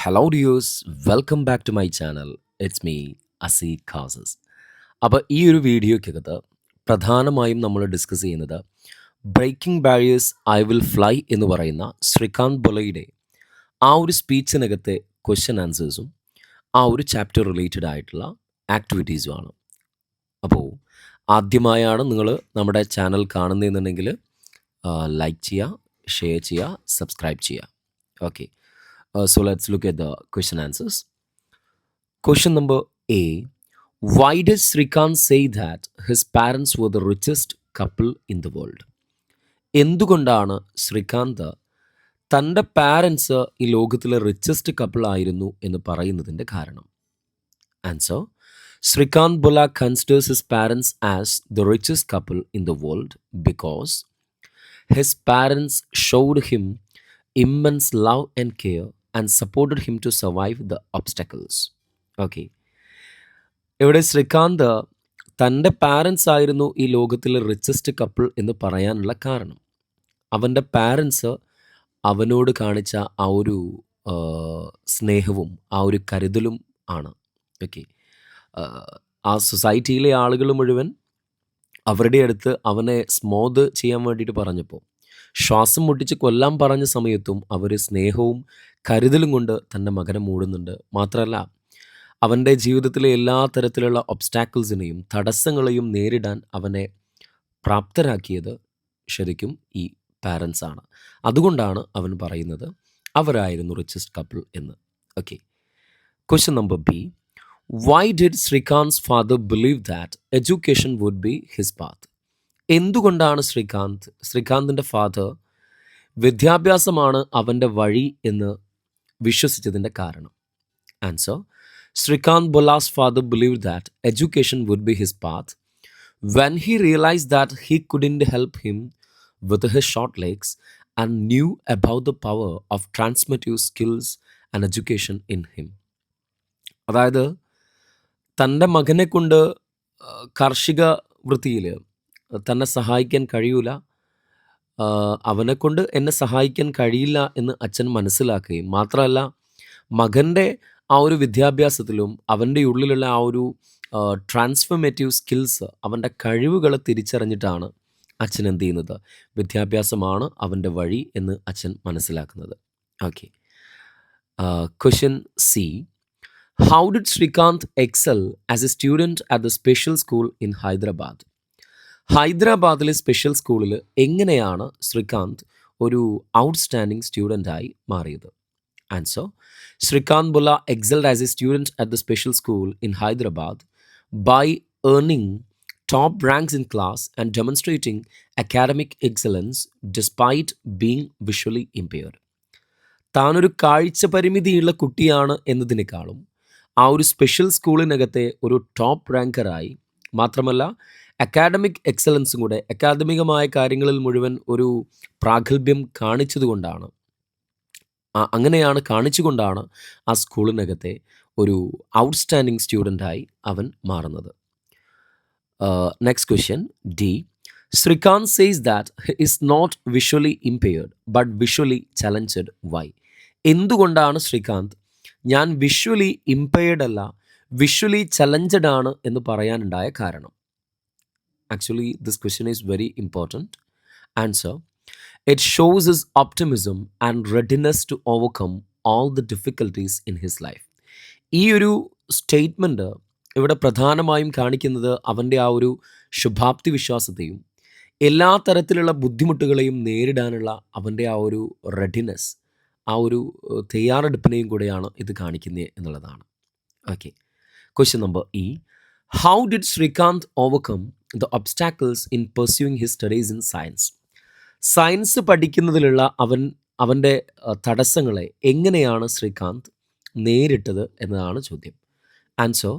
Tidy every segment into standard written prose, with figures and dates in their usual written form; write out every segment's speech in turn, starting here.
Hello dears, welcome back to my channel. It's me അസീഖ് ഖാസസ്. അപ്പോൾ ഈ ഒരു വീഡിയോയ്ക്കകത്ത് പ്രധാനമായും നമ്മൾ ഡിസ്കസ് ചെയ്യുന്നത് breaking barriers I will fly എന്ന് പറയുന്ന ശ്രീകാന്ത് ബൊലയുടെ ആ ഒരു സ്പീച്ചിനകത്തെ ക്വസ്റ്റ്യൻ ആൻസേഴ്സും ആ ഒരു ചാപ്റ്റർ റിലേറ്റഡ് ആയിട്ടുള്ള ആക്ടിവിറ്റീസുമാണ്. അപ്പോൾ ആദ്യമായാണ് നിങ്ങൾ നമ്മുടെ ചാനൽ കാണുന്നതെന്നുണ്ടെങ്കിൽ ലൈക്ക് ചെയ്യുക, ഷെയർ ചെയ്യുക, സബ്സ്ക്രൈബ് ചെയ്യുക. Okay. So let's look at the question answers. Question number A. Why does Srikanth say that his parents were the richest couple in the world? എന്തുകൊണ്ടാണ് ശ്രീകാന്ത് തൻ്റെ പാരൻസ് ഈ ലോകത്തിലെ റിച്ചസ്റ്റ് കപ്പിൾ ആയിരുന്നു എന്ന് പറയുന്നതിൻ്റെ കാരണം? Answer: Srikanth Bola considers his parents as the richest couple in the world because his parents showed him immense love and care and supported him to survive the obstacles. Okay. ഇവിടെ ശ്രീകാന്ത് തൻ്റെ parents ആയിരുന്നു ഈ ലോകത്തിലെ richest couple എന്ന് പറയാനുള്ള കാരണം അവൻ്റെ parents അവനോട് കാണിച്ച ആ ഒരു സ്നേഹവും ആ ഒരു കരുതലും ആണ്. ഓക്കെ. ആ സൊസൈറ്റിയിലെ ആളുകൾ മുഴുവൻ അവരുടെ അടുത്ത് അവനെ സ്മോത്ത് ചെയ്യാൻ വേണ്ടിയിട്ട് പറഞ്ഞപ്പോൾ, ശ്വാസം മുട്ടിച്ച് കൊല്ലാൻ പറഞ്ഞ സമയത്തും അവർ സ്നേഹവും കരുതലും കൊണ്ട് തൻ്റെ മകനെ മൂടുന്നുണ്ട്. മാത്രമല്ല, അവൻ്റെ ജീവിതത്തിലെ എല്ലാ തരത്തിലുള്ള ഒബ്സ്റ്റാക്കിൾസിനെയും തടസ്സങ്ങളെയും നേരിടാൻ അവനെ പ്രാപ്തരാക്കിയത് ശരിക്കും ഈ പാരൻസ് ആണ്. അതുകൊണ്ടാണ് അവൻ പറയുന്നത് അവരായിരുന്നു റിച്ചസ്റ്റ് കപ്പിൾ എന്ന്. Okay. Question number B. Why did Srikanth's father believe that education would be his path? എന്തുകൊണ്ടാണ് ശ്രീകാന്തിൻ്റെ ഫാദർ വിദ്യാഭ്യാസമാണ് അവൻ്റെ വഴി എന്ന് വിശ്വസിച്ചതിൻ്റെ കാരണം? Answer: Srikanth Bola's father believed that education would be his path. When he realized that he couldn't help him with his short legs and knew about the power of transmittive skills and education in him. അതായത് തൻ്റെ മകനെ കൊണ്ട് കാർഷിക വൃത്തിയിൽ തന്നെ സഹായിക്കാൻ കഴിയൂല, അവനെക്കൊണ്ട് എന്നെ സഹായിക്കാൻ കഴിയില്ല എന്ന് അച്ഛൻ മനസ്സിലാക്കുകയും മാത്രമല്ല മകൻ്റെ ആ ഒരു വിദ്യാഭ്യാസത്തിലും അവൻ്റെ ഉള്ളിലുള്ള ആ ഒരു ട്രാൻസ്ഫോർമേറ്റീവ് സ്കിൽസ്, അവൻ്റെ കഴിവുകളെ തിരിച്ചറിഞ്ഞിട്ടാണ് അച്ഛൻ എന്ത് ചെയ്യുന്നത്, വിദ്യാഭ്യാസമാണ് അവൻ്റെ വഴി എന്ന് അച്ഛൻ മനസ്സിലാക്കുന്നത്. Okay. Question C. How did Srikanth excel as a student at the special school in Hyderabad? ഹൈദരാബാദിലെ സ്പെഷ്യൽ സ്കൂളിൽ എങ്ങനെയാണ് ശ്രീകാന്ത് ഒരു ഔട്ട്സ്റ്റാൻഡിംഗ് സ്റ്റുഡൻ്റായി മാറിയത്? Answer: Srikanth Bola excelled as a student at the special school in Hyderabad by earning top ranks in class and demonstrating academic excellence despite being visually impaired. താനൊരു കാഴ്ച പരിമിതിയുള്ള കുട്ടിയാണ് എന്നതിനേക്കാളും ആ ഒരു സ്പെഷ്യൽ സ്കൂളിനകത്തെ ഒരു ടോപ്പ് റാങ്കറായി, മാത്രമല്ല അക്കാഡമിക് എക്സലൻസും കൂടെ, അക്കാദമികമായ കാര്യങ്ങളിൽ മുഴുവൻ ഒരു പ്രാഗൽഭ്യം കാണിച്ചതുകൊണ്ടാണ്, അങ്ങനെയാണ് കാണിച്ചുകൊണ്ടാണ് ആ സ്കൂളിനകത്തെ ഒരു ഔട്ട്സ്റ്റാൻഡിംഗ് സ്റ്റുഡൻ്റായി അവൻ മാറുന്നത്. Next question D. Srikanth says that he is not visually impaired but visually challenged. Why? എന്തുകൊണ്ടാണ് ശ്രീകാന്ത് ഞാൻ വിഷ്വലി ഇംപെയർഡ് അല്ല, വിഷ്വലി ചലഞ്ചഡ് ആണ് എന്ന് പറയാനുണ്ടായ കാരണം? Actually this question is very important. Answer: It shows his optimism and readiness to overcome all the difficulties in his life. ഈ ഒരു statement ഇവിടെ പ്രധാനമായും കാണിക്കുന്നത് അവൻ്റെ ആ ഒരു ശുഭാപ്തി വിശ്വാസത്തെയും എല്ലാ തരത്തിലുള്ള ബുദ്ധിമുട്ടുകളെയും നേരിടാനുള്ള അവൻ്റെ ആ ഒരു റെഡിനെസ്, ആ ഒരു തയ്യാറെടുപ്പിനെയും കൂടെയാണ് ഇത് കാണിക്കുന്നത് എന്നുള്ളതാണ്. Okay. Question number E. How did Srikanth overcome the obstacles in pursuing his studies in science? Science പഠിക്കുന്നതിലുള്ള അവൻ്റെ തടസ്സങ്ങളെ എങ്ങനെയാണ് ശ്രീകാന്ത് നേരിട്ടത് എന്നതാണ് ചോദ്യം. Answer: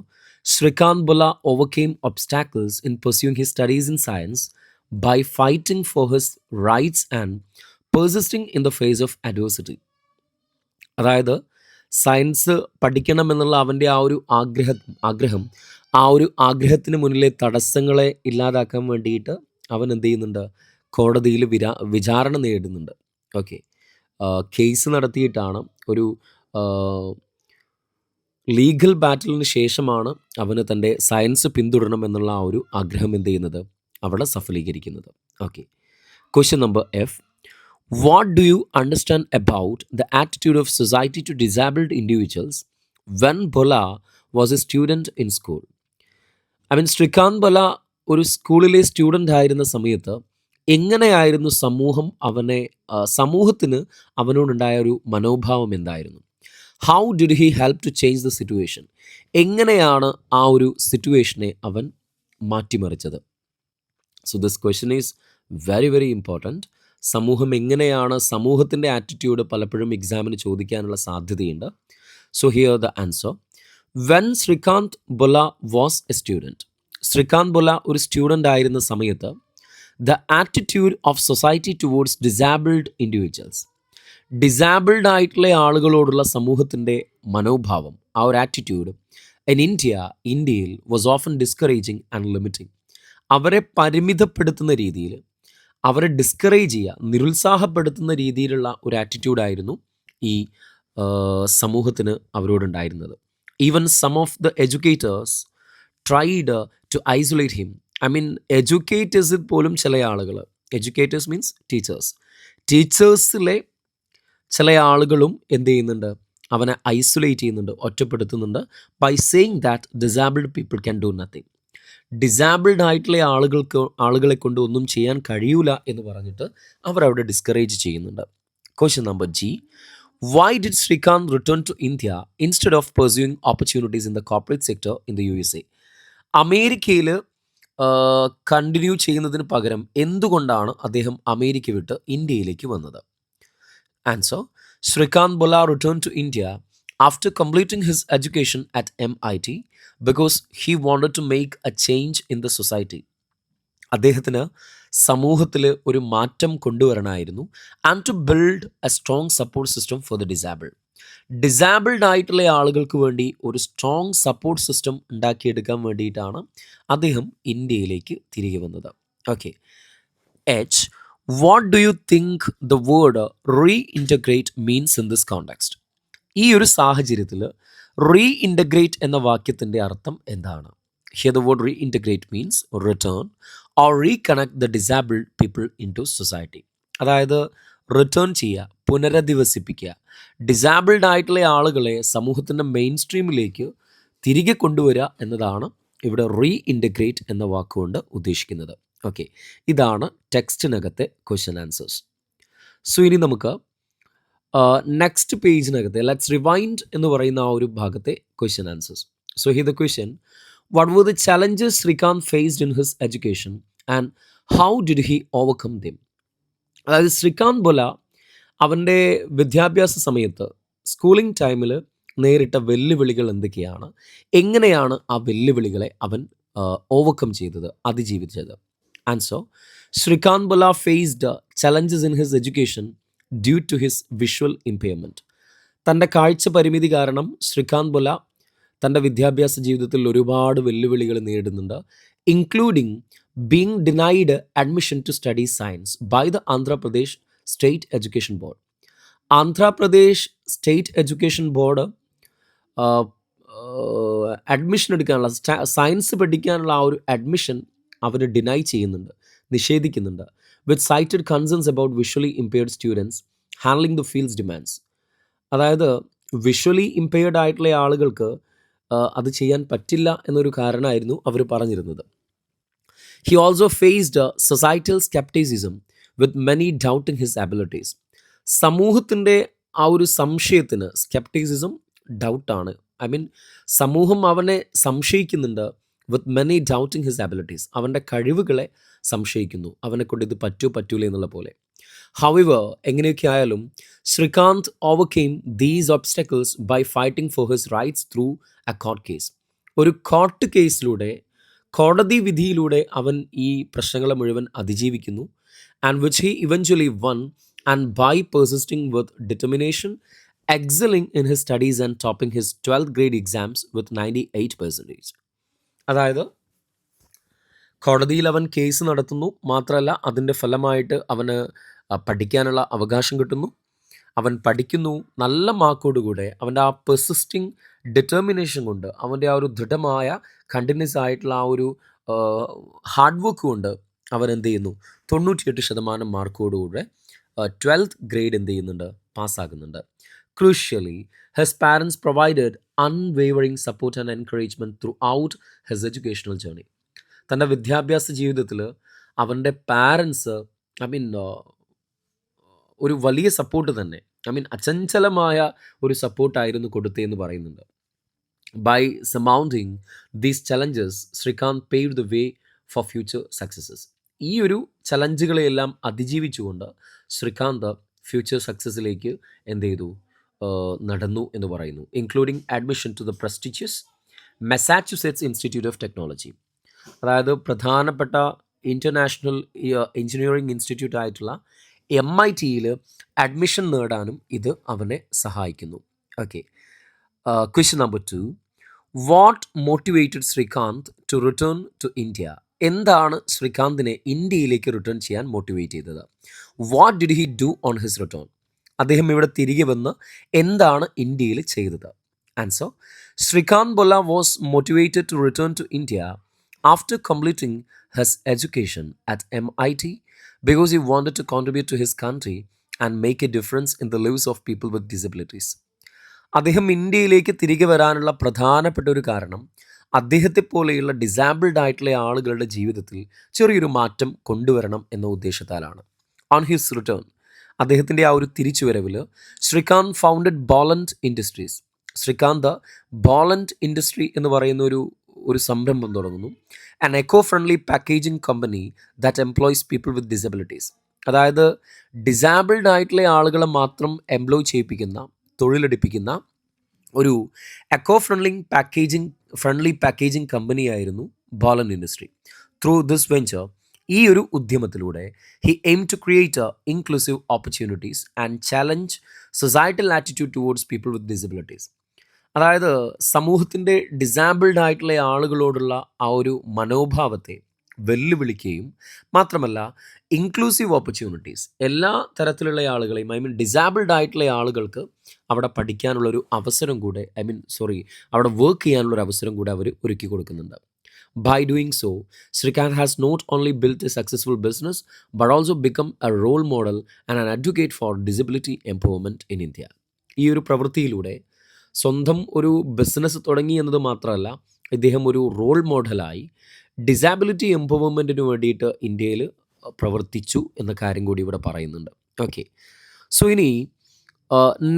Srikanth Bola overcame obstacles in pursuing his studies in science by fighting for his rights and persisting in the face of adversity. അതായത് science പഠിക്കണമെന്നുള്ള അവൻ്റെ ആ ഒരു ആഗ്രഹം ആ ഒരു ആഗ്രഹത്തിന് മുന്നിലെ തടസ്സങ്ങളെ ഇല്ലാതാക്കാൻ വേണ്ടിയിട്ട് അവൻ എന്ത് ചെയ്യുന്നുണ്ട്, കോടതിയിൽ വിചാരണ നേടുന്നുണ്ട്. ഓക്കെ. കേസ് നടത്തിയിട്ടാണ്, ഒരു ലീഗൽ ബാറ്റിലിന് ശേഷമാണ് അവന് തൻ്റെ സയൻസ് പിന്തുടരണം എന്നുള്ള ആ ഒരു ആഗ്രഹം എന്ത് ചെയ്യുന്നത് അവിടെ സഫലീകരിക്കുന്നത്. Okay, question number F. What do you understand about the attitude of society to disabled individuals when Bola was a student in school? I mean Srikanth Bola ഒരു സ്കൂളിലെ സ്റ്റുഡൻ്റ് ആയിരുന്ന സമയത്ത് എങ്ങനെയായിരുന്നു സമൂഹത്തിന് അവനോടുണ്ടായ ഒരു മനോഭാവം എന്തായിരുന്നു? How did he help to change the situation? എങ്ങനെയാണ് ആ ഒരു സിറ്റുവേഷനെ അവൻ മാറ്റിമറിച്ചത്? So this question is very very important. സമൂഹത്തിൻ്റെ ആറ്റിറ്റ്യൂഡ് പലപ്പോഴും എക്സാമിന് ചോദിക്കാനുള്ള സാധ്യതയുണ്ട്. So here the answer. When Srikanth Bola was a student, Srikanth Bola ഒരു സ്റ്റുഡൻ്റ് ആയിരുന്ന സമയത്ത് the attitude of society towards disabled individuals, disabled ആയിട്ടുള്ള ആളുകളോടുള്ള സമൂഹത്തിൻ്റെ മനോഭാവം, ആ ഒരു ആറ്റിറ്റ്യൂഡ് ഇന്ത്യയിൽ was often discouraging and limiting. അവരെ പരിമിതപ്പെടുത്തുന്ന രീതിയിൽ, അവരെ ഡിസ്കറേജ് ചെയ്യുക, നിരുത്സാഹപ്പെടുത്തുന്ന രീതിയിലുള്ള ഒരു ആറ്റിറ്റ്യൂഡായിരുന്നു ഈ സമൂഹത്തിന് അവരോടുണ്ടായിരുന്നത്. Even some of the educators tried to isolate him. I mean എഡ്യൂക്കേറ്റേഴ്സിൽ പോലും ചില ആളുകൾ, എഡ്യൂക്കേറ്റേഴ്സ് മീൻസ് ടീച്ചേഴ്സിലെ ചില ആളുകളും എന്ത് ചെയ്യുന്നുണ്ട്, അവനെ ഐസൊലേറ്റ് ചെയ്യുന്നുണ്ട്, ഒറ്റപ്പെടുത്തുന്നുണ്ട്. By saying that disabled people can do nothing. Disabled ആയിട്ടുള്ള ആളുകളെ കൊണ്ട് ഒന്നും ചെയ്യാൻ കഴിയൂല എന്ന് പറഞ്ഞിട്ട് അവരവിടെ ഡിസ്കറേജ് ചെയ്യുന്നുണ്ട്. Question number G. Why did Srikanth return to India instead of pursuing opportunities in the corporate sector in the USA? അമേരിക്കയിൽ കണ്ടിന്യൂ ചെയ്യുന്നതിന് പകരം എന്തുകൊണ്ടാണ് അദ്ദേഹം അമേരിക്ക വിട്ട് ഇന്ത്യയിലേക്ക് വന്നത്? Answer. Srikanth Bola returned to India after completing his education at MIT because he wanted to make a change in the society. അദ്ദേഹത്തിന് സമൂഹത്തിൽ ഒരു മാറ്റം കൊണ്ടുവരണമായിരുന്നു. And to build a strong support system for the disabled ആയിട്ടുള്ള ആളുകൾക്ക് വേണ്ടി ഒരു strong support system ഉണ്ടാക്കിയെടുക്കാൻ വേണ്ടിയിട്ടാണ് അദ്ദേഹം ഇന്ത്യയിലേക്ക് തിരികെ വന്നത്. Okay. H. What do you think the word reintegrate means in this context? ഈ ഒരു സാഹചര്യത്തിൽ റീഇൻറ്റഗ്രേറ്റ് എന്ന വാക്യത്തിൻ്റെ അർത്ഥം എന്താണ്? Here the word reintegrate means return or reconnect the disabled people into society. അതായത് റിട്ടേൺ ചെയ്യുക, പുനരധിവസിപ്പിക്കുക, ഡിസേബിൾഡ് ആയിട്ടുള്ള ആളുകളെ സമൂഹത്തിൻ്റെ മെയിൻ സ്ട്രീമിലേക്ക് തിരികെ കൊണ്ടുവരിക എന്നതാണ് ഇവിടെ റീഇൻറ്റഗ്രേറ്റ് എന്ന വാക്കുകൊണ്ട് ഉദ്ദേശിക്കുന്നത്. ഓക്കെ, ഇതാണ് ടെക്സ്റ്റിനകത്തെ ക്വസ്റ്റ്യൻ ആൻസേഴ്സ്. സോ ഇനി നമുക്ക് നെക്സ്റ്റ് പേജിനകത്തെ ലെറ്റ്സ് റിവൈൻഡ് എന്ന് പറയുന്ന ആ ഒരു ഭാഗത്തെ question answers. So here the question. What were the challenges Srikanth faced in his education and how did he overcome them? അതായത് ശ്രീകാന്ത് ബൊല അവൻ്റെ വിദ്യാഭ്യാസ സമയത്ത് സ്കൂളിംഗ് ടൈമിൽ നേരിട്ട വെല്ലുവിളികൾ എന്തൊക്കെയാണ്, എങ്ങനെയാണ് ആ വെല്ലുവിളികളെ അവൻ ഓവർകം ചെയ്തത്, അതിജീവിച്ചത്? Answer. Srikanth Bola faced challenges in his education due to his visual impairment. തൻ്റെ കാഴ്ച പരിമിതി കാരണം ശ്രീകാന്ത് ബൊല തൻ്റെ വിദ്യാഭ്യാസ ജീവിതത്തിൽ ഒരുപാട് വെല്ലുവിളികൾ നേരിടുന്നുണ്ട്. Including being denied admission to study science by the Andhra Pradesh state education board. Andhra Pradesh state education board admission എടുക്കാനുള്ള, സയൻസ് പഠിക്കാനുള്ള ആ ഒരു അഡ്മിഷൻ അവർ ഡിനൈ ചെയ്യുന്നുണ്ട്, നിഷേധിക്കുന്നുണ്ട്. വിത്ത് സൈറ്റഡ് concerns about visually impaired students handling the fields demands. അതായത് വിഷ്വലി ഇംപെയർഡ് ആയിട്ടുള്ള ആളുകൾക്ക് അത് ചെയ്യാൻ പറ്റില്ല എന്നൊരു കാരണമായിരുന്നു അവർ പറഞ്ഞിരുന്നത്. He also faced societal scepticism with many doubting his abilities. സമൂഹത്തിൻ്റെ ആ ഒരു സംശയത്തിന്, സ്കെപ്റ്റിസിസം ഡൗട്ടാണ്, ഐ മീൻ സമൂഹം അവനെ സംശയിക്കുന്നുണ്ട്. With many doubting his abilities, അവൻ്റെ കഴിവുകളെ സംശയിക്കുന്നു, അവനെ കൊണ്ട് ഇത് പറ്റൂല എന്നുള്ള പോലെ. ഹൗവർ, എങ്ങനെയൊക്കെ ആയാലും Srikanth overcame these obstacles by fighting for his rights through a court case. ഒരു കോർട്ട് കേസിലൂടെ, കോടതി വിധിയിലൂടെ അവൻ ഈ പ്രശ്നങ്ങളെ മുഴുവൻ അതിജീവിക്കുന്നു. And which he eventually won, and by persisting with determination excelling in his studies and topping his 12th grade exams with 98%. അതായത് കോടതിയിൽ അവൻ കേസ് നടത്തുന്നു, മാത്രമല്ല അതിൻ്റെ ഫലമായിട്ട് അവന് പഠിക്കാനുള്ള അവകാശം കിട്ടുന്നു. അവൻ പഠിക്കുന്നു, നല്ല മാർക്കോടുകൂടെ അവൻ്റെ ആ പെർസിസ്റ്റിംഗ് ഡിറ്റർമിനേഷൻ കൊണ്ട്, അവൻ്റെ ആ ഒരു ദൃഢമായ കണ്ടിന്യൂസ് ആയിട്ടുള്ള ആ ഒരു ഹാർഡ് വർക്ക് കൊണ്ട് അവൻ എന്ത് ചെയ്യുന്നു, 98% മാർക്കോടുകൂടെ 12th ഗ്രേഡ് എന്ത് ചെയ്യുന്നുണ്ട്, പാസ്സാകുന്നുണ്ട്. Crucially his parents provided unwavering support and encouragement throughout his educational journey. തൻ്റെ വിദ്യാഭ്യാസ ജീവിതത്തിൽ അവൻ്റെ പാരൻസ് ഒരു വലിയ സപ്പോർട്ട് തന്നെ, അചഞ്ചലമായ ഒരു സപ്പോർട്ടായിരുന്നു കൊടുത്തതെന്ന് പറയുന്നുണ്ട്. By surmounting these challenges Srikanth paved the way for future successes. ഈ ഒരു ചലഞ്ചുകളെയെല്ലാം അതിജീവിച്ചുകൊണ്ട് ശ്രീകാന്ത് ഫ്യൂച്ചർ സക്സസ്സിലേക്ക് എന്ത് ചെയ്തു, നടന്നു എന്ന് പറയുന്നു. Including admission to the prestigious Massachusetts Institute of Technology. അതായത് പ്രധാനപ്പെട്ട ഇൻ്റർനാഷണൽ എഞ്ചിനീയറിംഗ് ഇൻസ്റ്റിറ്റ്യൂട്ട് ആയിട്ടുള്ള MITയിൽ അഡ്മിഷൻ നേടാനും ഇത് അവനെ സഹായിക്കുന്നു. Okay, question number 2, what motivated Srikanth to return to India? എന്താണ് ശ്രീകാന്തിനെ ഇന്ത്യയിലേക്ക് റിട്ടേൺ ചെയ്യാൻ മോട്ടിവേറ്റ് ചെയ്തത്? What did he do on his return? അദ്ദേഹം ഇവിടെ തിരികെ വന്ന് എന്താണ് ഇന്ത്യയിൽ ചെയ്തത്? Answer: Srikanth Bolla was motivated to return to India after completing his education at MIT because he wanted to contribute to his country and make a difference in the lives of people with disabilities. അദ്ദേഹം ഇന്ത്യയിലേക്ക് തിരികെ വരാനുള്ള പ്രധാനപ്പെട്ട ഒരു കാരണം അദ്ദേഹത്തെ പോലെയുള്ള ഡിസാബിൾഡ് ആയിട്ടുള്ള ആളുകളുടെ ജീവിതത്തിൽ ചെറിയൊരു മാറ്റം കൊണ്ടുവരണം എന്ന ഉദ്ദേശത്താലാണ്. ഓൺ ഹിസ് റിട്ടേൺ, അദ്ദേഹത്തിൻ്റെ ആ ഒരു തിരിച്ചുവരവിൽ Srikanth founded Bollant Industries. Srikanth Bollant Industry എന്ന് പറയുന്ന ഒരു സംരംഭം തുടങ്ങുന്നു. An eco friendly packaging company that employs people with disabilities. അതായത് ഡിസാബിൾഡ് ആയിട്ടുള്ള ആളുകളെ മാത്രം എംപ്ലോയ് ചെയ്യിപ്പിക്കുന്ന, തൊഴിലെടുപ്പിക്കുന്ന ഒരു എക്കോ ഫ്രണ്ട്ലി പാക്കേജിംഗ് കമ്പനിയായിരുന്നു Bollant Industry. Through this venture, ഈ ഒരു ഉദ്യമത്തിലൂടെ he aim to create inclusive opportunities and challenge societal attitude towards people with disabilities. അതായത് സമൂഹത്തിൻ്റെ ഡിസാബിൾഡ് ആയിട്ടുള്ള ആളുകളോടുള്ള ആ ഒരു മനോഭാവത്തെ വെല്ലുവിളിക്കുകയും മാത്രമല്ല ഇൻക്ലൂസീവ് ഓപ്പർച്യൂണിറ്റീസ്, എല്ലാ തരത്തിലുള്ള ആളുകളെയും ഡിസാബിൾഡ് ആയിട്ടുള്ള ആളുകൾക്ക് അവിടെ പഠിക്കാനുള്ളൊരു അവസരം കൂടെ അവിടെ വർക്ക് ചെയ്യാനുള്ളൊരു അവസരം കൂടെ അവർ ഒരുക്കി കൊടുക്കുന്നുണ്ട്. By doing so, Srikanth has not only built a successful business but also become a role model and an advocate for disability empowerment in India. ഈ ഒരു പ്രവൃത്തിയിലൂടെ സ്വന്തം ഒരു ബിസിനസ് തുടങ്ങി എന്നത് മാത്രമല്ല, ഇദ്ദേഹം ഒരു റോൾ മോഡലായി ഡിസാബിലിറ്റി എംപവർമെൻറ്റിന് വേണ്ടിയിട്ട് ഇന്ത്യയിൽ പ്രവർത്തിച്ചു എന്ന കാര്യം കൂടി ഇവിടെ പറയുന്നുണ്ട്. ഓക്കെ, സോ ഇനി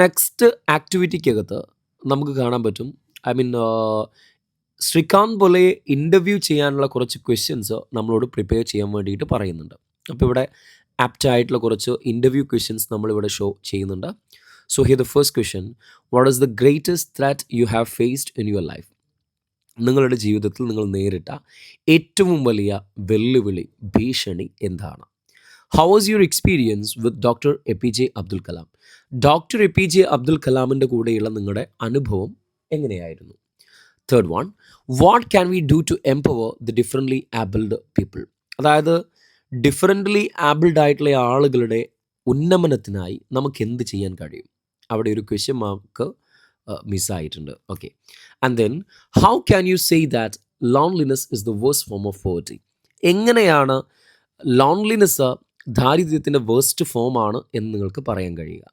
നെക്സ്റ്റ് ആക്ടിവിറ്റിക്കകത്ത് നമുക്ക് കാണാൻ പറ്റും, ശ്രീകാന്ത് പോലെ ഇൻ്റർവ്യൂ ചെയ്യാനുള്ള കുറച്ച് ക്വസ്റ്റ്യൻസ് നമ്മളോട് പ്രിപ്പയർ ചെയ്യാൻ വേണ്ടിയിട്ട് പറയുന്നുണ്ട്. അപ്പോൾ ഇവിടെ ആപ്റ്റായിട്ടുള്ള കുറച്ച് ഇൻ്റർവ്യൂ ക്വസ്റ്റ്യൻസ് നമ്മളിവിടെ ഷോ ചെയ്യുന്നുണ്ട്. So here the first question, what is the greatest threat you have faced in your life? നിങ്ങളുടെ ജീവിതത്തിൽ നിങ്ങൾ നേരിട്ട ഏറ്റവും വലിയ വെല്ലുവിളി, ഭീഷണി എന്താണ്? How was your experience with Dr. APJ Abdul Kalam? Doctor APJ Abdul കലാമിൻ്റെ കൂടെയുള്ള നിങ്ങളുടെ അനുഭവം എങ്ങനെയായിരുന്നു? Third one, what can we do to empower the differently abled people? അതായത് ഡിഫറൻ്റ്ലി ആബിൾഡ് ആയിട്ടുള്ള ആളുകളുടെ ഉന്നമനത്തിനായി നമുക്ക് എന്ത് ചെയ്യാൻ കഴിയും? അവിടെ ഒരു ക്വസ്റ്റ്യൻ മാർക്ക് മിസ്സായിട്ടുണ്ട്. Okay, and then how can you say that loneliness is the worst form of poverty? എങ്ങനെയാണ് ലോൺലിനെസ് ദാരിദ്ര്യത്തിൻ്റെ വേഴ്സ്റ്റ് ഫോമാണ് എന്ന് നിങ്ങൾക്ക് പറയാൻ കഴിയുക?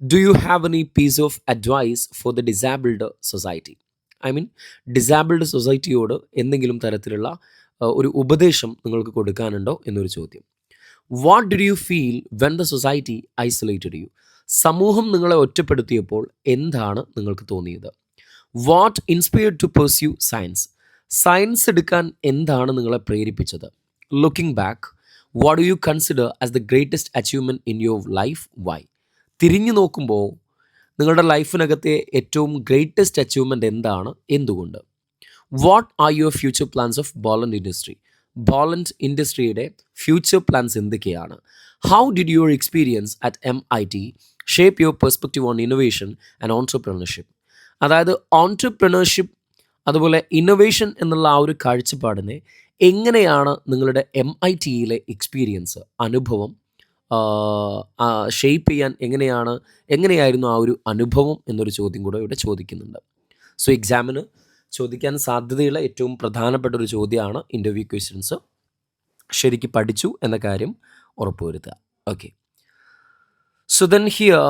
Do you have any piece of advice for the disabled society? Disabled സൊസൈറ്റിയോട് എന്തെങ്കിലും തരത്തിലുള്ള ഒരു ഉപദേശം നിങ്ങൾക്ക് കൊടുക്കാനുണ്ടോ എന്നൊരു ചോദ്യം. What did you feel when the society isolated you? സമൂഹം നിങ്ങളെ ഒറ്റപ്പെടുത്തിയപ്പോൾ എന്താണ് നിങ്ങൾക്ക് തോന്നിയത്? What inspired to pursue science? Science എടുക്കാൻ എന്താണ് നിങ്ങളെ പ്രേരിപ്പിച്ചത്? Looking back, what do you consider as the greatest achievement in your life? Why? തിരിഞ്ഞു നോക്കുമ്പോൾ നിങ്ങളുടെ ലൈഫിനകത്തെ ഏറ്റവും ഗ്രേറ്റസ്റ്റ് അച്ചീവ്മെൻറ്റ് എന്താണ്? എന്തുകൊണ്ട്? What are your future plans of Bollant Industry? Bollant ഇൻഡസ്ട്രിയുടെ ഫ്യൂച്ചർ പ്ലാൻസ് എന്തൊക്കെയാണ്? How did your experience at MIT shape your perspective on innovation and entrepreneurship? അതായത് ഓൺട്രപ്രണർഷിപ്പ് അതുപോലെ ഇന്നോവേഷൻ എന്നുള്ള ആ ഒരു കാഴ്ചപ്പാടിനെ എങ്ങനെയാണ് നിങ്ങളുടെ MITയിലെ എക്സ്പീരിയൻസ്, അനുഭവം ഷെയ്പ്പ് ചെയ്യാൻ എങ്ങനെയായിരുന്നു ആ ഒരു അനുഭവം എന്നൊരു ചോദ്യം കൂടെ ഇവിടെ ചോദിക്കുന്നുണ്ട്. സോ എക്സാമിന് ചോദിക്കാൻ സാധ്യതയുള്ള ഏറ്റവും പ്രധാനപ്പെട്ട ഒരു ചോദ്യമാണ് ഇൻ്റർവ്യൂ ക്വസ്റ്റ്യൻസ്. ശരിക്ക് പഠിച്ചു എന്ന കാര്യം ഉറപ്പുവരുത്തുക. Okay, so then here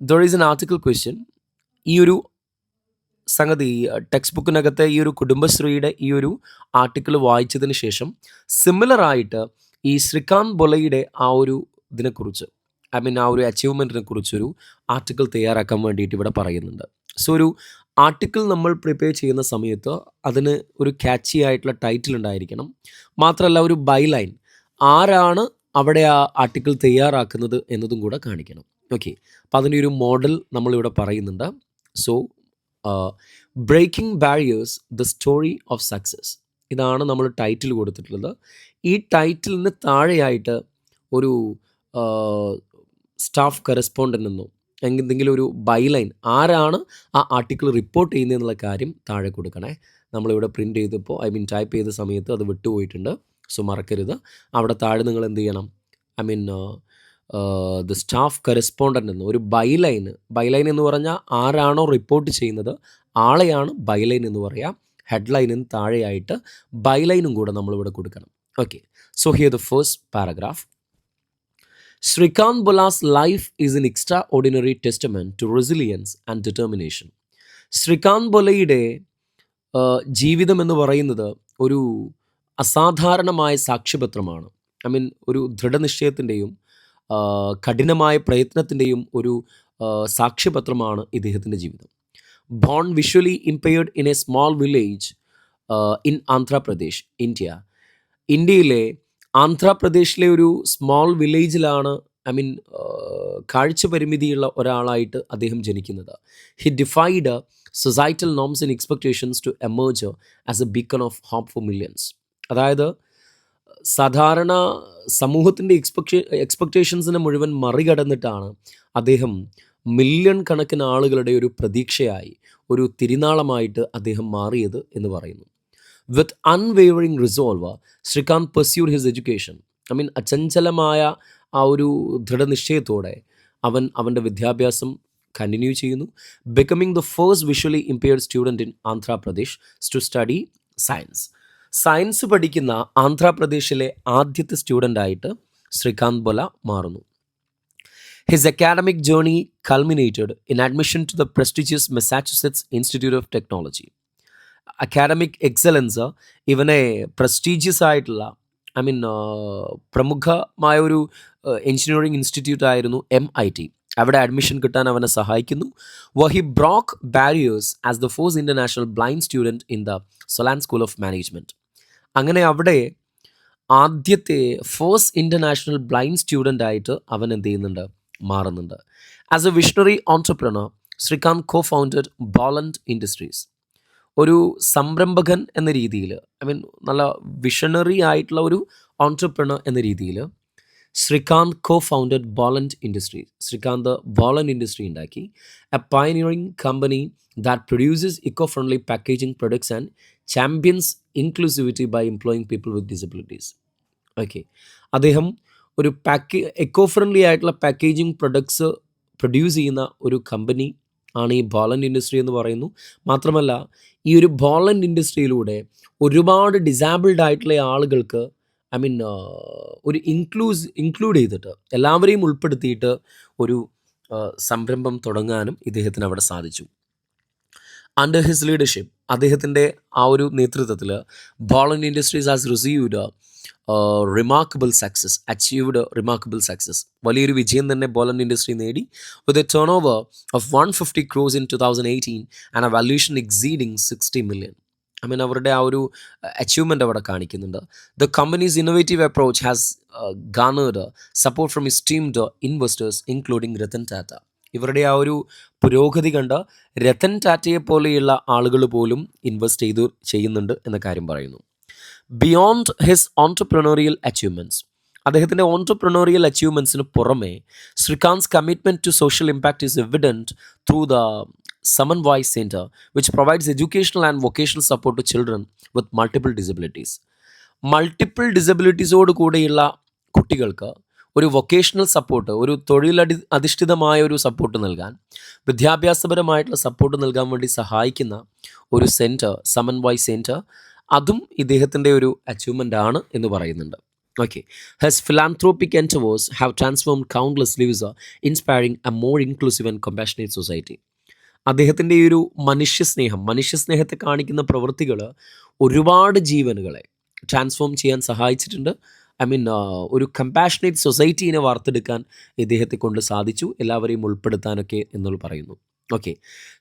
there is an article question. ഈ ഒരു സംഗതി ടെക്സ്റ്റ് ബുക്കിനകത്തെ ഈ ഒരു കുടുംബശ്രീയുടെ ഈ ഒരു ആർട്ടിക്കിൾ വായിച്ചതിന് ശേഷം സിമിലറായിട്ട് ഈ ശ്രീകാന്ത് ബൊലയുടെ ആ ഒരു ഇതിനെക്കുറിച്ച്, ഐ മീൻ ആ ഒരു അച്ചീവ്മെൻറ്റിനെ കുറിച്ചൊരു ആർട്ടിക്കിൾ തയ്യാറാക്കാൻ വേണ്ടിയിട്ട് ഇവിടെ പറയുന്നുണ്ട്. സോ ഒരു ആർട്ടിക്കിൾ നമ്മൾ പ്രിപ്പയർ ചെയ്യുന്ന സമയത്ത് അതിന് ഒരു ക്യാച്ചി ആയിട്ടുള്ള ടൈറ്റിൽ ഉണ്ടായിരിക്കണം. മാത്രമല്ല ഒരു ബൈലൈൻ, ആരാണ് അവിടെ ആ ആർട്ടിക്കിൾ തയ്യാറാക്കുന്നത് എന്നതും കൂടെ കാണിക്കണം. ഓക്കെ, അപ്പോൾ അതിൻ്റെ ഒരു മോഡൽ നമ്മളിവിടെ പറയുന്നുണ്ട്. So breaking barriers the story of success, ഇതാണ് നമ്മൾ ടൈറ്റിൽ കൊടുത്തിട്ടുള്ളത്. ഈ ടൈറ്റിലിന് താഴെയായിട്ട് ഒരു സ്റ്റാഫ് കറസ്പോണ്ടൻ്റ് എന്നോ എന്തെങ്കിലും ഒരു ബൈലൈൻ, ആരാണ് ആ ആർട്ടിക്കിൾ റിപ്പോർട്ട് ചെയ്യുന്നതെന്നുള്ള കാര്യം താഴെ കൊടുക്കണേ. നമ്മളിവിടെ പ്രിൻ്റ് ചെയ്തപ്പോൾ ടൈപ്പ് ചെയ്ത സമയത്ത് അത് വിട്ടുപോയിട്ടുണ്ട്. സോ മറക്കരുത്, അവിടെ താഴെ നിങ്ങൾ എന്ത് ചെയ്യണം, ദ സ്റ്റാഫ് കറസ്പോണ്ടൻ്റ് എന്ന് ഒരു ബൈലൈൻ എന്ന് പറഞ്ഞാൽ ആരാണോ റിപ്പോർട്ട് ചെയ്യുന്നത് ആളെയാണ് ബൈലൈൻ എന്ന് പറയാം. ഹെഡ്ലൈനിന് താഴെയായിട്ട് ബൈലൈനും കൂടെ നമ്മളിവിടെ കൊടുക്കണം. Okay, so here the first paragraph. Srikanth Bola's life is an extraordinary testament to resilience and determination. Srikanth ബൊലയുടെ ജീവിതം എന്ന് പറയുന്നത് ഒരു അസാധാരണമായ സാക്ഷ്യപത്രമാണ്. ഒരു ദൃഢനിശ്ചയത്തിൻ്റെയും കഠിനമായ പ്രയത്നത്തിൻ്റെയും ഒരു സാക്ഷ്യപത്രമാണ് ഇദ്ദേഹത്തിൻ്റെ ജീവിതം. Born visually impaired in a small village in Andhra Pradesh, ഇന്ത്യയിലെ ആന്ധ്രാപ്രദേശിലെ ഒരു സ്മോൾ വില്ലേജിലാണ് കാഴ്ച പരിമിതിയുള്ള ഒരാളായിട്ട് അദ്ദേഹം ജനിക്കുന്നത്. He defied societal norms and expectations to emerge as a beacon of hope for millions. അതായത് സാധാരണ സമൂഹത്തിൻ്റെ എക്സ്പെക്റ്റേഷൻസിനെ മുഴുവൻ മറികടന്നിട്ടാണ് അദ്ദേഹം മില്യൺ കണക്കിന് ആളുകളുടെ ഒരു പ്രതീക്ഷയായി, ഒരു തിരുനാളമായിട്ട് അദ്ദേഹം മാറിയത് എന്ന് പറയുന്നു. With unwavering resolve, Srikanth pursued his education. അചഞ്ചലമായ ആ ഒരു ദൃഢനിശ്ചയത്തോടെ അവൻ്റെ വിദ്യാഭ്യാസം കണ്ടിന്യൂ ചെയ്യുന്നു. Becoming the first visually impaired student in Andhra Pradesh to study science പഠിക്കുന്ന ആന്ധ്രാപ്രദേശിലെ ആദ്യത്തെ സ്റ്റുഡൻ്റായിട്ട് ശ്രീകാന്ത് ബൊല മാറുന്നു. His academic journey culminated in admission to the prestigious Massachusetts Institute of Technology. Academic excellence ഇവനെ പ്രസ്റ്റീജിയസ് ആയിട്ടുള്ള പ്രമുഖമായ ഒരു എഞ്ചിനീയറിംഗ് ഇൻസ്റ്റിറ്റ്യൂട്ട് ആയിരുന്നു MIT. അവിടെ അഡ്മിഷൻ കിട്ടാൻ അവനെ സഹായിക്കുന്നു. He broke barriers as the first international blind student in the Sloan School of Management. അങ്ങനെ അവിടെ ആദ്യത്തെ ഫസ്റ്റ് ഇൻ്റർനാഷണൽ ബ്ലൈൻഡ് സ്റ്റുഡൻ്റ് ആയിട്ട് അവൻ എന്ത് ചെയ്യുന്നുണ്ട്, മാറുന്നുണ്ട്. As a visionary entrepreneur, Srikanth co founded Bollant Industries. ഒരു സംരംഭകൻ എന്ന രീതിയിൽ, നല്ല വിഷണറി ആയിട്ടുള്ള ഒരു ഓൺട്രപ്രണർ എന്ന രീതിയിൽ ശ്രീകാന്ത് കോ founded Bollant Industries. Srikanth Bollant Industry ഉണ്ടാക്കി. A pioneering company that produces eco friendly packaging products and champions inclusivity by employing people with disabilities. Okay, അദ്ദേഹം ഒരു എക്കോ ഫ്രണ്ട്ലി ആയിട്ടുള്ള പാക്കേജിംഗ് പ്രൊഡക്ട്സ് പ്രൊഡ്യൂസ് ചെയ്യുന്ന ഒരു കമ്പനി ആണ് ഈ ബോളണ്ട് ഇൻഡസ്ട്രി എന്ന് പറയുന്നു. മാത്രമല്ല ഈ ഒരു ബോളണ്ട് ഇൻഡസ്ട്രിയിലൂടെ ഒരുപാട് ഡിസേബിൾഡ് ആയിട്ടുള്ള ആളുകൾക്ക് ഒരു ഇൻക്ലൂഡ് ചെയ്തിട്ട് എല്ലാവരെയും ഉൾപ്പെടുത്തിയിട്ട് ഒരു സംരംഭം തുടങ്ങാനും ഇദ്ദേഹത്തിന് അവിടെ സാധിച്ചു. അണ്ടർ ഹിസ് ലീഡർഷിപ്പ്, അദ്ദേഹത്തിൻ്റെ ആ ഒരു നേതൃത്വത്തിൽ Bollant Industries has received remarkable success. വലിയൊരു വിജയം തന്നെ ബോളണ്ട് ഇൻഡസ്ട്രി നേടി. With a turnover of 150 crores in 2018 and a valuation exceeding 60 million. അവരുടെ ആ ഒരു അച്ചീവ്മെൻ്റ് അവിടെ കാണിക്കുന്നുണ്ട്. The company's innovative approach has garnered support from esteemed investors including Ratan Tata. ഇവരുടെ ആ ഒരു പുരോഗതി കണ്ട രത്തൻ ടാറ്റയെ പോലെയുള്ള ആളുകൾ പോലും ഇൻവെസ്റ്റ് ചെയ്യുന്നുണ്ട് എന്ന കാര്യം പറയുന്നു. ബിയോണ്ട് ഹിസ് ഓൺട്രപ്രണോറിയൽ അച്ചീവ്മെൻറ്റ്സ്, അദ്ദേഹത്തിൻ്റെ ഓൺട്രപ്രണോറിയൽ അച്ചീവ്മെൻറ്റ്സിന് പുറമെ Srikanth's commitment to social impact is evident through the Saman Voice Center, which provides educational and vocational support to children with multiple disabilities. Multiple ഡിസബിലിറ്റീസോട് കൂടെയുള്ള കുട്ടികൾക്ക് ഒരു വൊക്കേഷണൽ സപ്പോർട്ട്, ഒരു അധിഷ്ഠിതമായ ഒരു സപ്പോർട്ട് നൽകാൻ, വിദ്യാഭ്യാസപരമായിട്ടുള്ള സപ്പോർട്ട് നൽകാൻ വേണ്ടി സഹായിക്കുന്ന ഒരു സെൻറ്റർ, സമൻ വോയ്സ് സെൻറ്റർ, അതും ഇദ്ദേഹത്തിൻ്റെ ഒരു അച്ചീവ്മെൻ്റ് ആണ് എന്ന് പറയുന്നുണ്ട്. Okay, his philanthropic endeavours have transformed countless lives, inspiring a more inclusive and compassionate society. അദ്ദേഹത്തിൻ്റെ ഈ ഒരു മനുഷ്യസ്നേഹത്തെ കാണിക്കുന്ന പ്രവൃത്തികൾ ഒരുപാട് ജീവനുകളെ ട്രാൻസ്ഫോം ചെയ്യാൻ സഹായിച്ചിട്ടുണ്ട്. ഐ മീൻ ഒരു കമ്പാഷനേറ്റ് സൊസൈറ്റീനെ വാർത്തെടുക്കാൻ ഇദ്ദേഹത്തെ കൊണ്ട് സാധിച്ചു, എല്ലാവരെയും ഉൾപ്പെടുത്താനൊക്കെ എന്നുള്ള പറയുന്നു. Okay,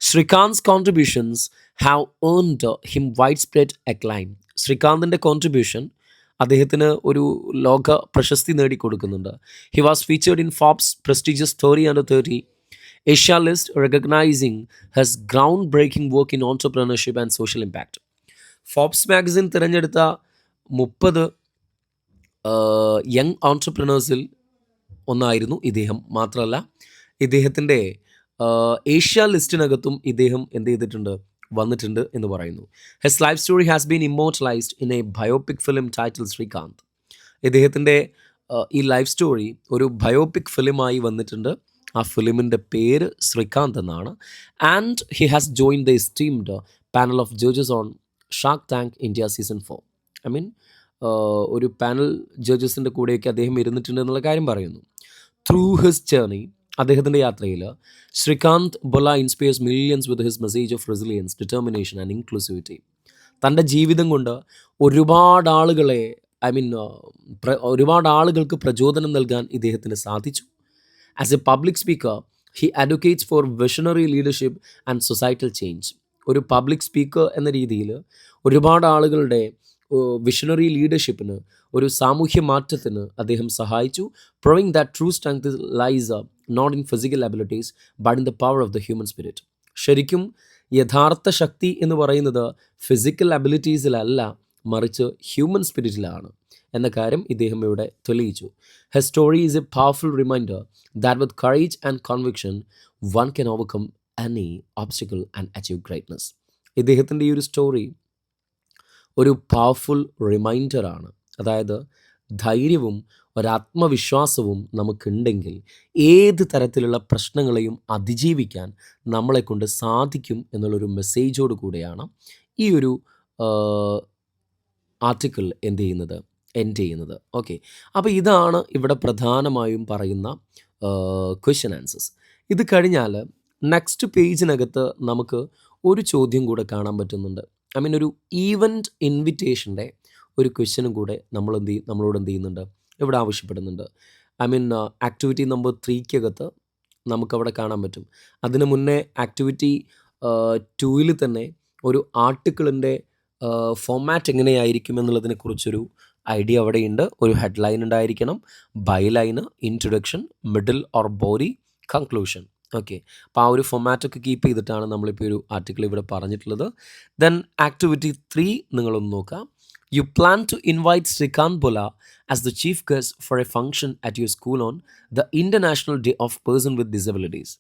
Srikanth's contributions have earned him widespread acclaim. ശ്രീകാന്തിൻ്റെ കോൺട്രിബ്യൂഷൻ അദ്ദേഹത്തിന് ഒരു ലോക പ്രശസ്തി നേടിക്കൊടുക്കുന്നുണ്ട്. He was featured in Forbes prestigious 30 Asia list, recognizing his groundbreaking work in entrepreneurship and social impact. Forbes magazine തിരഞ്ഞെടുത്ത 30 യങ് ഓൺട്രപ്രണേഴ്സിൽ ഒന്നായിരുന്നു ഇദ്ദേഹം. മാത്രമല്ല ഇദ്ദേഹത്തിൻ്റെ ഏഷ്യ ലിസ്റ്റിനകത്തും ഇദ്ദേഹം എന്ത് ചെയ്തിട്ടുണ്ട്, വന്നിട്ടുണ്ട് എന്ന് പറയുന്നു. His life story has been immortalised in a biopic film title Srikanth. ഇദ്ദേഹത്തിൻ്റെ ഈ ലൈഫ് സ്റ്റോറി ഒരു ബയോപിക് ഫിലിമായി വന്നിട്ടുണ്ട്. ആ ഫിലിമിൻ്റെ പേര് ശ്രീകാന്ത് എന്നാണ്. And he has join the esteemed panel of judges on Shark Tank India season 4. I mean ഒരു പാനൽ ജഡ്ജസിൻ്റെ കൂടെയൊക്കെ അദ്ദേഹം ഇരുന്നിട്ടുണ്ട് എന്നുള്ള കാര്യം പറയുന്നു. ത്രൂ ഹിസ് ജേർണി, അദ്ദേഹത്തിൻ്റെ യാത്രയിൽ Srikanth Bolla inspires millions with his message of resilience, determination and inclusivity. തൻ്റെ ജീവിതം കൊണ്ട് ഒരുപാട് ആളുകളെ ഒരുപാട് ആളുകൾക്ക് പ്രചോദനം നൽകാൻ ഇദ്ദേഹത്തിന് സാധിച്ചു. As a public speaker, he advocates for visionary leadership and societal change. ഒരു പബ്ലിക് സ്പീക്കർ എന്ന രീതിയിൽ ഒരുപാട് ആളുകളുടെ വിഷണറി ലീഡർഷിപ്പിന്, ഒരു സാമൂഹ്യ മാറ്റത്തിന് അദ്ദേഹം സഹായിച്ചു. Proving that true strength lies not in physical abilities but in the power of the human spirit. ശരിക്കും യഥാർത്ഥ ശക്തി എന്ന് പറയുന്നത് ഫിസിക്കൽ അബിലിറ്റീസിലല്ല, മറിച്ച് ഹ്യൂമൻ സ്പിരിറ്റിലാണ് എന്ന കാര്യം ഇദ്ദേഹം ഇവിടെ തെളിയിച്ചു. His story is a powerful reminder that with courage and conviction one can overcome any obstacle and achieve greatness. ഇദ്ദേഹത്തിൻ്റെ ഈ ഒരു സ്റ്റോറി ഒരു പവർഫുൾ റിമൈൻഡറാണ്. അതായത് ധൈര്യവും ഒരാത്മവിശ്വാസവും നമുക്കുണ്ടെങ്കിൽ ഏത് തരത്തിലുള്ള പ്രശ്നങ്ങളെയും അതിജീവിക്കാൻ നമ്മളെക്കൊണ്ട് സാധിക്കും എന്നുള്ളൊരു മെസ്സേജോട് കൂടെയാണ് ഈ ഒരു ആർട്ടിക്കിൾ എൻഡ് ചെയ്യുന്നത്. ഓക്കെ, അപ്പോൾ ഇതാണ് ഇവിടെ പ്രധാനമായും പറയുന്ന ക്വസ്റ്റ്യൻ ആൻസേഴ്സ്. ഇത് കഴിഞ്ഞാൽ നെക്സ്റ്റ് പേജിനകത്ത് നമുക്ക് ഒരു ചോദ്യം കൂടെ കാണാൻ പറ്റുന്നുണ്ട്. ഐ മീൻ ഒരു ഈവൻറ്റ് ഇൻവിറ്റേഷൻ്റെ ഒരു ക്വസ്റ്റ്യനും കൂടെ നമ്മളോട് എന്ത് ചെയ്യുന്നുണ്ട്, ഇവിടെ ആവശ്യപ്പെടുന്നുണ്ട്. ഐ മീൻ ആക്ടിവിറ്റി നമ്പർ 3 നമുക്കവിടെ കാണാൻ പറ്റും. അതിന് മുന്നേ ആക്ടിവിറ്റി 2 തന്നെ ഒരു ആർട്ടിക്കിളിൻ്റെ ഫോമാറ്റ് എങ്ങനെയായിരിക്കും എന്നുള്ളതിനെക്കുറിച്ചൊരു ഐഡിയ അവിടെയുണ്ട്. ഒരു ഹെഡ്ലൈൻ ഉണ്ടായിരിക്കണം, byline, introduction, middle or body, conclusion. Okay, അപ്പോൾ ആ ഒരു ഫോമാറ്റൊക്കെ കീപ്പ് ചെയ്തിട്ടാണ് നമ്മളിപ്പോൾ ഒരു ആർട്ടിക്കിൾ ഇവിടെ പറഞ്ഞിട്ടുള്ളത്. ദെൻ ആക്ടിവിറ്റി 3 നിങ്ങളൊന്ന് നോക്കാം. You plan to invite Srikanth Bolla as the chief guest for a function at your school on the International Day of Person with Disabilities.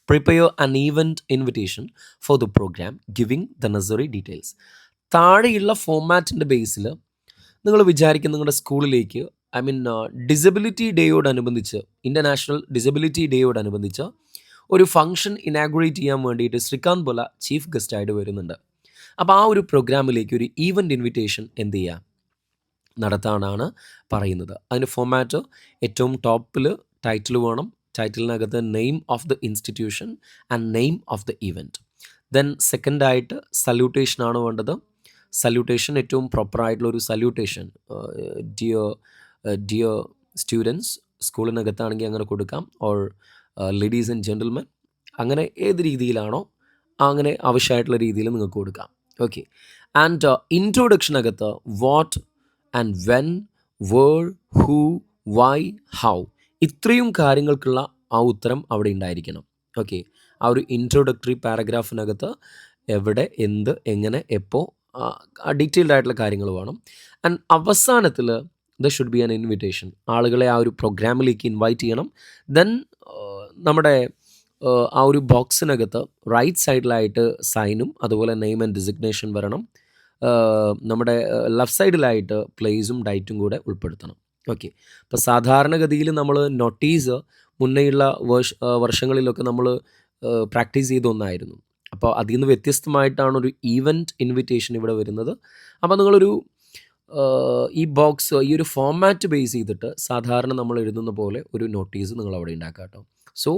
Prepare an event invitation for the programme giving the necessary details. താഴെയുള്ള ഫോമാറ്റിൻ്റെ ബേസിൽ നിങ്ങൾ വിചാരിക്കും നിങ്ങളുടെ സ്കൂളിലേക്ക് I mean disability ഡേയോടനുബന്ധിച്ച്, international disability ഡേയോടനുബന്ധിച്ച് ഒരു ഫംഗ്ഷൻ ഇനാഗുറേറ്റ് ചെയ്യാൻ വേണ്ടിയിട്ട് ശ്രീകാന്ത് ബൊല ചീഫ് ഗസ്റ്റായിട്ട് വരുന്നുണ്ട്. അപ്പോൾ ആ ഒരു പ്രോഗ്രാമിലേക്ക് ഒരു ഈവൻറ്റ് ഇൻവിറ്റേഷൻ എന്ത് ചെയ്യുക, നടത്താനാണ് പറയുന്നത്. അതിൻ്റെ ഫോമാറ്റ് ഏറ്റവും ടോപ്പിൽ ടൈറ്റിൽ വേണം. ടൈറ്റിലിനകത്ത് name of the institution and name of the event. Then സെക്കൻഡായിട്ട് സല്യൂട്ടേഷനാണ് വേണ്ടത്. സല്യൂട്ടേഷൻ ഏറ്റവും പ്രോപ്പറായിട്ടുള്ളൊരു സല്യൂട്ടേഷൻ, ഡിയർ സ്റ്റുഡൻസ്, സ്കൂളിനകത്താണെങ്കിൽ അങ്ങനെ കൊടുക്കാം, ഓർ ലേഡീസ് ആൻഡ് ജെൻറ്റിൽമെൻ, അങ്ങനെ ഏത് രീതിയിലാണോ അങ്ങനെ ആവശ്യമായിട്ടുള്ള രീതിയിൽ നിങ്ങൾക്ക് കൊടുക്കാം. ഓക്കെ, ആൻഡ് ഇൻട്രൊഡക്ഷനകത്ത് what and when, where, who, why, how, ഇത്രയും കാര്യങ്ങൾക്കുള്ള ആ ഉത്തരം അവിടെ ഉണ്ടായിരിക്കണം. ഓക്കെ, ആ ഒരു ഇൻട്രൊഡക്ടറി പാരഗ്രാഫിനകത്ത് എവിടെ, എന്ത്, എങ്ങനെ, എപ്പോൾ, ഡീറ്റെയിൽഡ് ആയിട്ടുള്ള കാര്യങ്ങൾ വേണം. ആൻഡ് അവസാനത്തിൽ the should be an invitation, ആളുകളെ ആ ഒരു പ്രോഗ്രാമിലേക്ക് ഇൻവൈറ്റ് ചെയ്യണം. ദെൻ നമ്മുടെ ആ ഒരു ബോക്സിനകത്ത് റൈറ്റ് സൈഡിലായിട്ട് സൈനും അതുപോലെ നെയിം ആൻഡ് ഡിസിഗ്നേഷൻ വരണം. നമ്മുടെ ലെഫ്റ്റ് സൈഡിലായിട്ട് പ്ലേസും ഡേറ്റും കൂടെ ഉൾപ്പെടുത്തണം. ഓക്കെ. ഇപ്പോൾ സാധാരണഗതിയിൽ നമ്മൾ നോട്ടീസ് മുന്നേയുള്ള വർഷങ്ങളിലൊക്കെ നമ്മൾ പ്രാക്ടീസ് ചെയ്ത ഒന്നായിരുന്നു. അപ്പോൾ അതിൽ നിന്ന് വ്യത്യസ്തമായിട്ടാണ് ഒരു ഈവൻറ്റ് ഇൻവിറ്റേഷൻ ഇവിടെ വരുന്നത്. അപ്പോൾ നിങ്ങളൊരു ഈ ബോക്സ് ഈ ഒരു ഫോർമാറ്റ് ബേസ് ചെയ്തിട്ട് സാധാരണ നമ്മൾ എഴുതുന്ന പോലെ ഒരു നോട്ടീസ് നിങ്ങൾ അവിടെ ഉണ്ടാക്കുക കേട്ടോ. So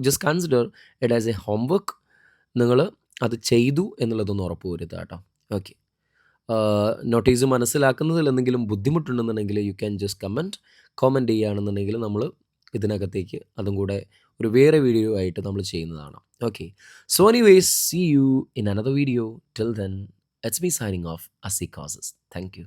just consider it as A homework. നിങ്ങൾ അത് ചെയ്തു എന്നുള്ളതൊന്ന് ഉറപ്പ് വരുത്തുക കേട്ടോ. ഓക്കെ. നോട്ടീസ് മനസ്സിലാക്കുന്നതിൽ എന്തെങ്കിലും ബുദ്ധിമുട്ടുണ്ടെന്നുണ്ടെങ്കിൽ യു ക്യാൻ ജസ്റ്റ് കോമൻറ്റ് ചെയ്യുകയാണെന്നുണ്ടെങ്കിൽ നമ്മൾ ഇതിനകത്തേക്ക് അതും കൂടെ ഒരു വേറെ വീഡിയോ ആയിട്ട് നമ്മൾ ചെയ്യുന്നതാണ്. Okay. So anyways see you in another video. Till then it's me signing off Asi courses. Thank U.